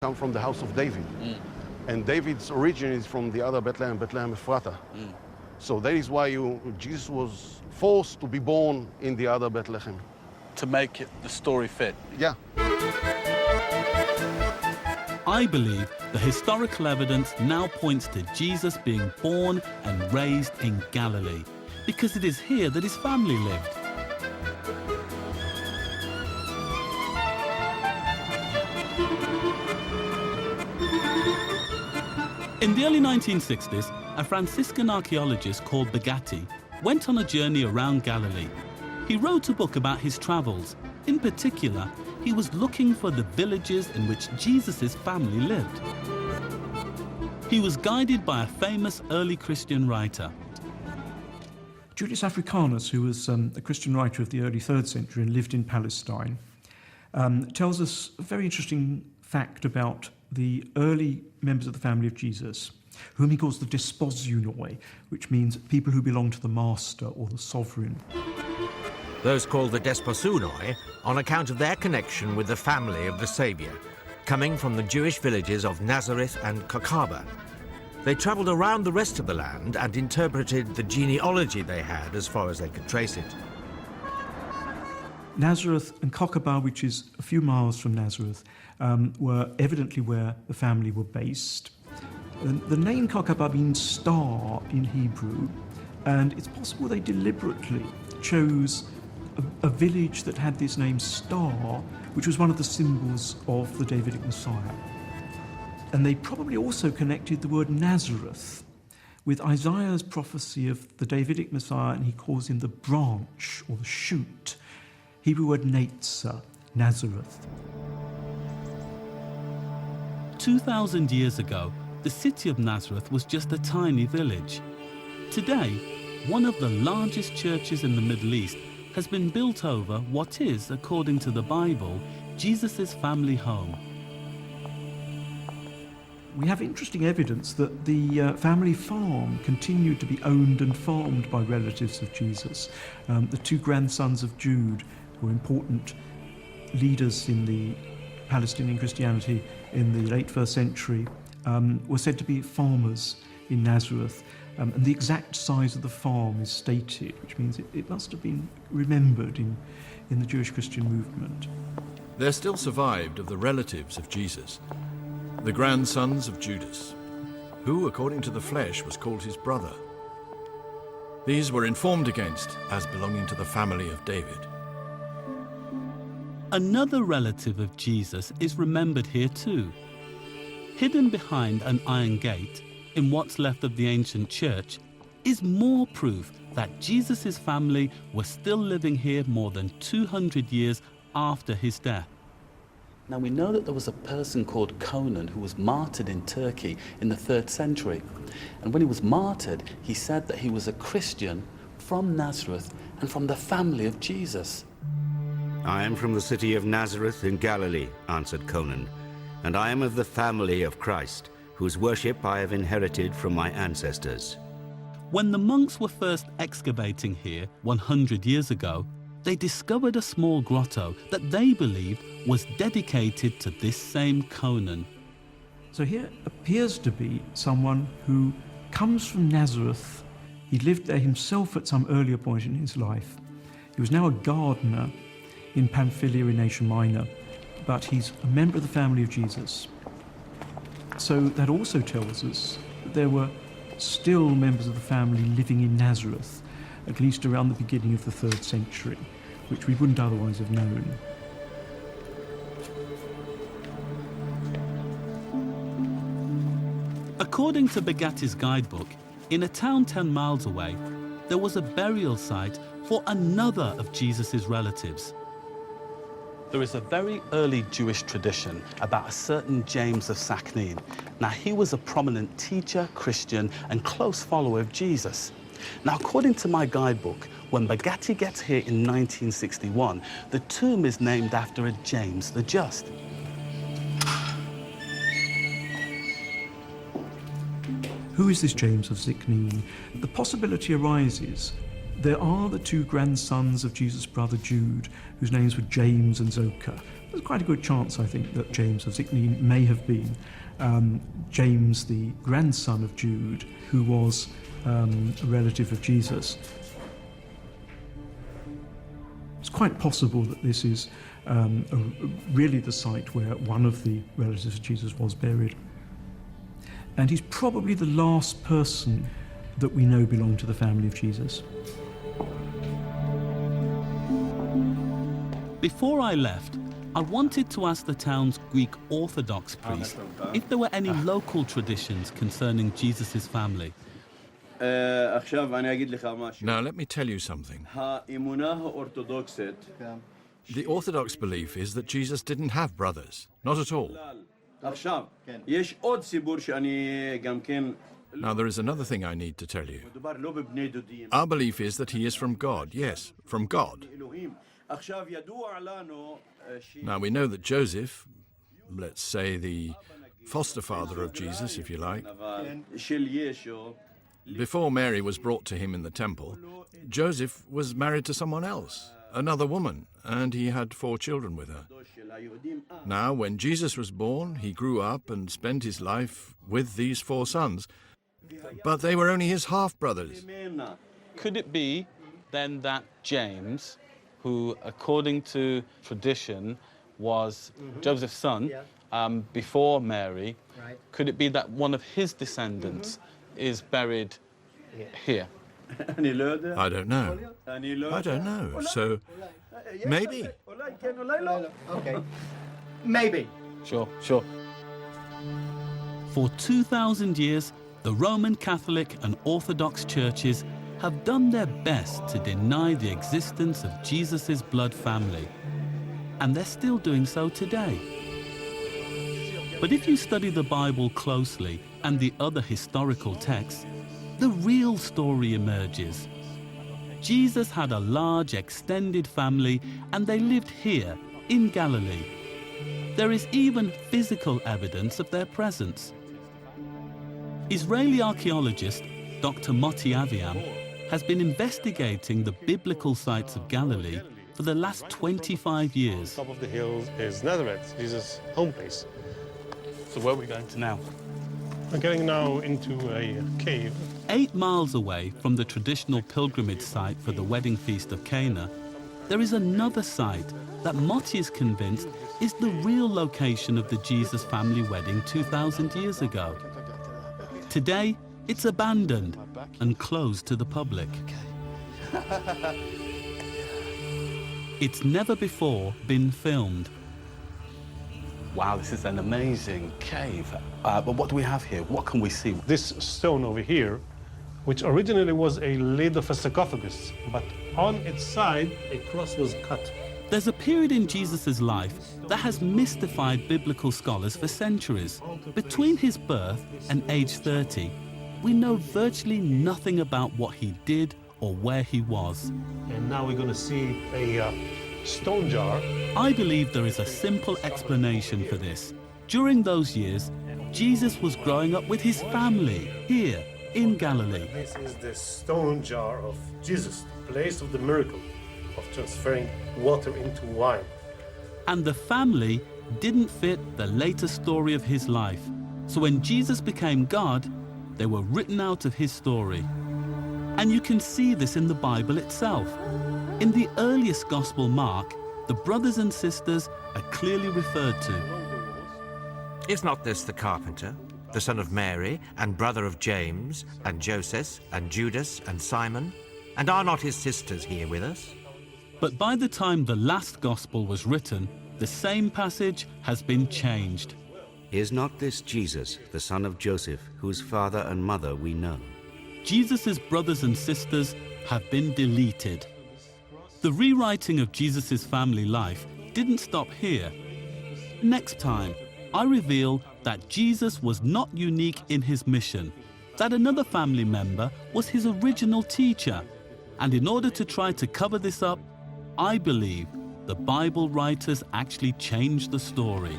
come from the house of David. And David's origin is from the other Bethlehem, Bethlehem Ephrata. So that is why Jesus was forced to be born in the other Bethlehem. To make the story fit. Yeah. I believe the historical evidence now points to Jesus being born and raised in Galilee, because it is here that his family lived. In the early 1960s, a Franciscan archaeologist called Begatti went on a journey around Galilee. He wrote a book about his travels. In particular, he was looking for the villages in which Jesus' family lived. He was guided by a famous early Christian writer. Julius Africanus, who was a Christian writer of the early 3rd century and lived in Palestine, tells us a very interesting fact about the early members of the family of Jesus, whom he calls the desposunoi, which means people who belong to the master or the sovereign. Those called the desposunoi on account of their connection with the family of the Saviour, coming from the Jewish villages of Nazareth and Kokaba. They travelled around the rest of the land and interpreted the genealogy they had as far as they could trace it. Nazareth and Kokaba, which is a few miles from Nazareth, were evidently where the family were based. The name Kokaba means star in Hebrew, and it's possible they deliberately chose a village that had this name Star, which was one of the symbols of the Davidic Messiah. And they probably also connected the word Nazareth with Isaiah's prophecy of the Davidic Messiah, and he calls him the branch or the shoot. Hebrew word Netzah, Nazareth. 2,000 years ago, the city of Nazareth was just a tiny village. Today, one of the largest churches in the Middle East has been built over what is, according to the Bible, Jesus' family home. We have interesting evidence that the family farm continued to be owned and farmed by relatives of Jesus. The 2 grandsons of Jude, who were important leaders in the Palestinian Christianity in the late 1st century, were said to be farmers in Nazareth. And the exact size of the farm is stated, which means it must have been remembered in the Jewish Christian movement. There still survived of the relatives of Jesus, the grandsons of Judas, who, according to the flesh, was called his brother. These were informed against as belonging to the family of David. Another relative of Jesus is remembered here too. Hidden behind an iron gate, in what's left of the ancient church, is more proof that Jesus' family was still living here more than 200 years after his death. Now we know that there was a person called Conan who was martyred in Turkey in the 3rd century. And when he was martyred, he said that he was a Christian from Nazareth and from the family of Jesus. I am from the city of Nazareth in Galilee, answered Conan, and I am of the family of Christ, whose worship I have inherited from my ancestors. When the monks were first excavating here 100 years ago, they discovered a small grotto that they believed was dedicated to this same Conan. So here appears to be someone who comes from Nazareth. He lived there himself at some earlier point in his life. He was now a gardener in Pamphylia in Asia Minor, but he's a member of the family of Jesus. So that also tells us that there were still members of the family living in Nazareth, at least around the beginning of the 3rd century, which we wouldn't otherwise have known. According to Begatti's guidebook, in a town 10 miles away, there was a burial site for another of Jesus' relatives. There is a very early Jewish tradition about a certain James of Sakneen. Now, he was a prominent teacher, Christian, and close follower of Jesus. Now, according to my guidebook, when Begatti gets here in 1961, the tomb is named after a James the Just. Who is this James of Sakneen? The possibility arises There are the two grandsons of Jesus' brother Jude, whose names were James and Zochar. There's quite a good chance, I think, that James of Zikneen may have been James, the grandson of Jude, who was a relative of Jesus. It's quite possible that this is really the site where one of the relatives of Jesus was buried. And he's probably the last person that we know belonged to the family of Jesus. Before I left, I wanted to ask the town's Greek Orthodox priest if there were any local traditions concerning Jesus' family. Now let me tell you something. The Orthodox belief is that Jesus didn't have brothers, not at all. Now there is another thing I need to tell you. Our belief is that he is from God, yes, from God. Now we know that Joseph, let's say the foster father of Jesus, if you like, before Mary was brought to him in the temple, Joseph was married to someone else, another woman, and he had 4 children with her. Now, when Jesus was born, he grew up and spent his life with these 4 sons, but they were only his half-brothers. Could it be then that James, who according to tradition was Joseph's son before Mary, could it be that one of his descendants is buried here? I don't know. I don't know. So, maybe. Okay. Maybe. Sure. For 2,000 years, the Roman Catholic and Orthodox churches have done their best to deny the existence of Jesus' blood family. And they're still doing so today. But if you study the Bible closely and the other historical texts, the real story emerges. Jesus had a large extended family and they lived here in Galilee. There is even physical evidence of their presence. Israeli archaeologist Dr. Moti Aviam has been investigating the biblical sites of Galilee for the last 25 years. Top of the hill is Nazareth, Jesus' home place. So where are we going to now? We're getting now into a cave. 8 miles away from the traditional pilgrimage site for the wedding feast of Cana, there is another site that Moti is convinced is the real location of the Jesus family wedding 2,000 years ago. Today, it's abandoned and closed to the public. It's never before been filmed. Wow, this is an amazing cave. But what do we have here? What can we see? This stone over here, which originally was a lid of a sarcophagus, but on its side, a cross was cut. There's a period in Jesus' life that has mystified biblical scholars for centuries. Between his birth and age 30, we know virtually nothing about what he did or where he was. And now we're going to see a stone jar. I believe there is a simple explanation for this. During those years, Jesus was growing up with his family here in Galilee. This is the stone jar of Jesus, the place of the miracle of transferring water into wine. And the family didn't fit the later story of his life. So when Jesus became God, they were written out of his story. And you can see this in the Bible itself. In the earliest Gospel, Mark, the brothers and sisters are clearly referred to. Is not this the carpenter, the son of Mary, and brother of James, and Joseph, and Judas, and Simon? And are not his sisters here with us? But by the time the last Gospel was written, the same passage has been changed. Is not this Jesus, the son of Joseph, whose father and mother we know? Jesus' brothers and sisters have been deleted. The rewriting of Jesus' family life didn't stop here. Next time, I reveal that Jesus was not unique in his mission, that another family member was his original teacher. And in order to try to cover this up, I believe the Bible writers actually changed the story.